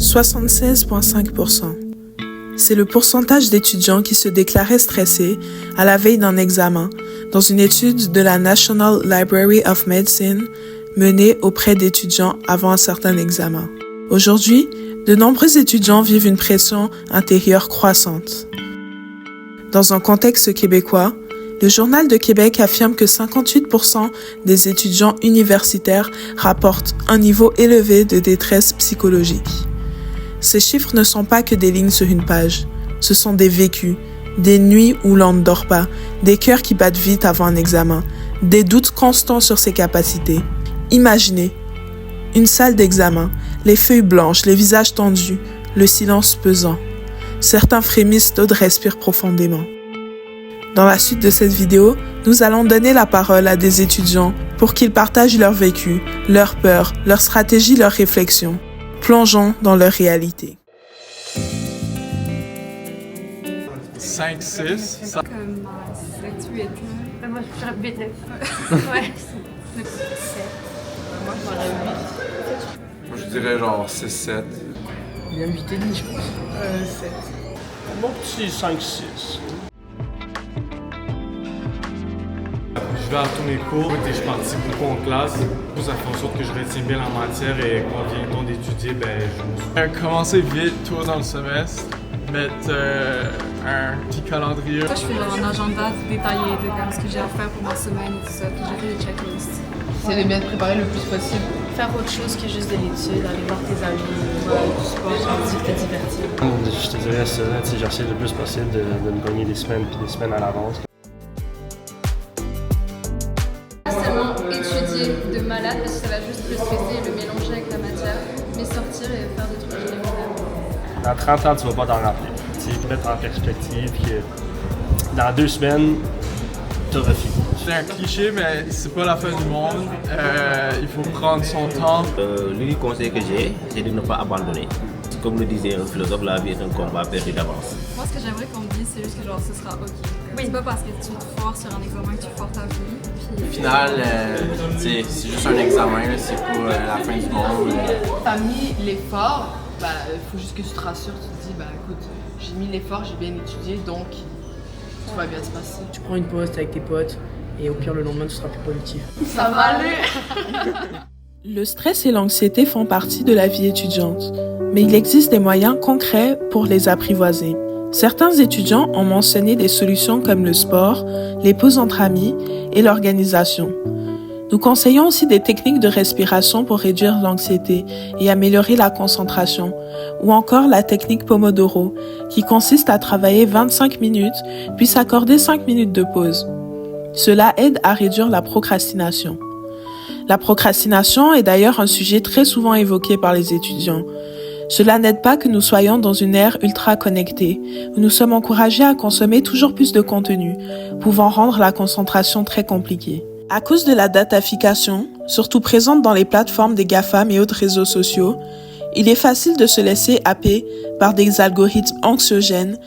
76,5%. C'est le pourcentage d'étudiants qui se déclaraient stressés à la veille d'un examen dans une étude de la National Library of Medicine menée auprès d'étudiants avant un certain examen. Aujourd'hui, de nombreux étudiants vivent une pression intérieure croissante. Dans un contexte québécois, le Journal de Québec affirme que 58% des étudiants universitaires rapportent un niveau élevé de détresse psychologique. Ces chiffres ne sont pas que des lignes sur une page. Ce sont des vécus, des nuits où l'on ne dort pas, des cœurs qui battent vite avant un examen, des doutes constants sur ses capacités. Imaginez une salle d'examen, les feuilles blanches, les visages tendus, le silence pesant. Certains frémissent, d'autres respirent profondément. Dans la suite de cette vidéo, nous allons donner la parole à des étudiants pour qu'ils partagent leur vécu, leurs peurs, leurs stratégies, leurs réflexions. Plongeons dans leur réalité. 5, 6, ça... Comme 7, 8 ans. Moi, je dirais 8. Ouais. 7. Moi, je dirais 8. Moi, je dirais genre 6, 7. Bien 8,5, je pense. 7. Mon petit 5, 6. Je vais à tous mes cours et je participe beaucoup en classe. Ça fait en sorte que je retiens bien la matière et quand vient le temps d'étudier, je me Commencer vite, tôt dans le semestre, mettre un petit calendrier. Moi, je fais un agenda détaillé de comme ce que j'ai à faire pour ma semaine et tout ça. Puis j'ai fait des checklists. C'est de bien te préparer le plus possible. Faire autre chose que juste de l'étude, aller voir tes amis, du sport, te divertir. Je te dirais ça, j'essaie le plus possible de me gagner des semaines puis des semaines à l'avance. Pas seulement étudier de malade parce que ça va juste le stresser et le mélanger avec la matière, mais sortir et faire des trucs que j'aime bien. Dans 30 ans, tu vas pas t'en rappeler. Tu mettre en perspective que dans 2 semaines, tu auras fini. C'est un cliché, mais c'est pas la fin du monde. Il faut prendre son temps. L'unique conseil que j'ai, c'est de ne pas abandonner. Comme le disait un philosophe, la vie est un combat perdu d'avance. Moi, ce que j'aimerais qu'on me dise, c'est juste que genre, ce sera OK. Oui. C'est pas parce que tu te forces sur un examen que tu forces ta vie. Puis... Au final, c'est juste un examen, c'est pour la fin du monde. T'as mis l'effort, faut juste que tu te rassures, tu te dis, écoute, j'ai mis l'effort, j'ai bien étudié, donc tout va bien se passer. Tu prends une pause avec tes potes et au pire le lendemain tu seras plus productif. Ça va aller. Le stress et l'anxiété font partie de la vie étudiante, mais il existe des moyens concrets pour les apprivoiser. Certains étudiants ont mentionné des solutions comme le sport, les pauses entre amis et l'organisation. Nous conseillons aussi des techniques de respiration pour réduire l'anxiété et améliorer la concentration, ou encore la technique Pomodoro, qui consiste à travailler 25 minutes puis s'accorder 5 minutes de pause. Cela aide à réduire la procrastination. La procrastination est d'ailleurs un sujet très souvent évoqué par les étudiants. Cela n'aide pas que nous soyons dans une ère ultra connectée, où nous sommes encouragés à consommer toujours plus de contenu, pouvant rendre la concentration très compliquée. À cause de la datafication, surtout présente dans les plateformes des GAFAM et autres réseaux sociaux, il est facile de se laisser happer par des algorithmes anxiogènes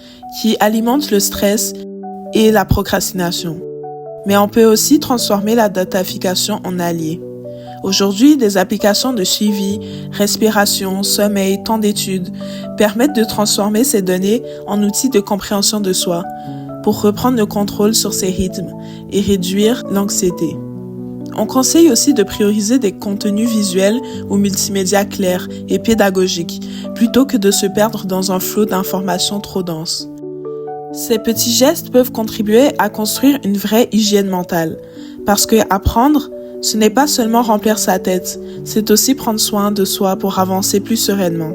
qui alimentent le stress et la procrastination. Mais on peut aussi transformer la datafication en allié. Aujourd'hui, des applications de suivi, respiration, sommeil, temps d'études permettent de transformer ces données en outils de compréhension de soi pour reprendre le contrôle sur ses rythmes et réduire l'anxiété. On conseille aussi de prioriser des contenus visuels ou multimédia clairs et pédagogiques plutôt que de se perdre dans un flot d'informations trop denses. Ces petits gestes peuvent contribuer à construire une vraie hygiène mentale, parce que apprendre, ce n'est pas seulement remplir sa tête, c'est aussi prendre soin de soi pour avancer plus sereinement.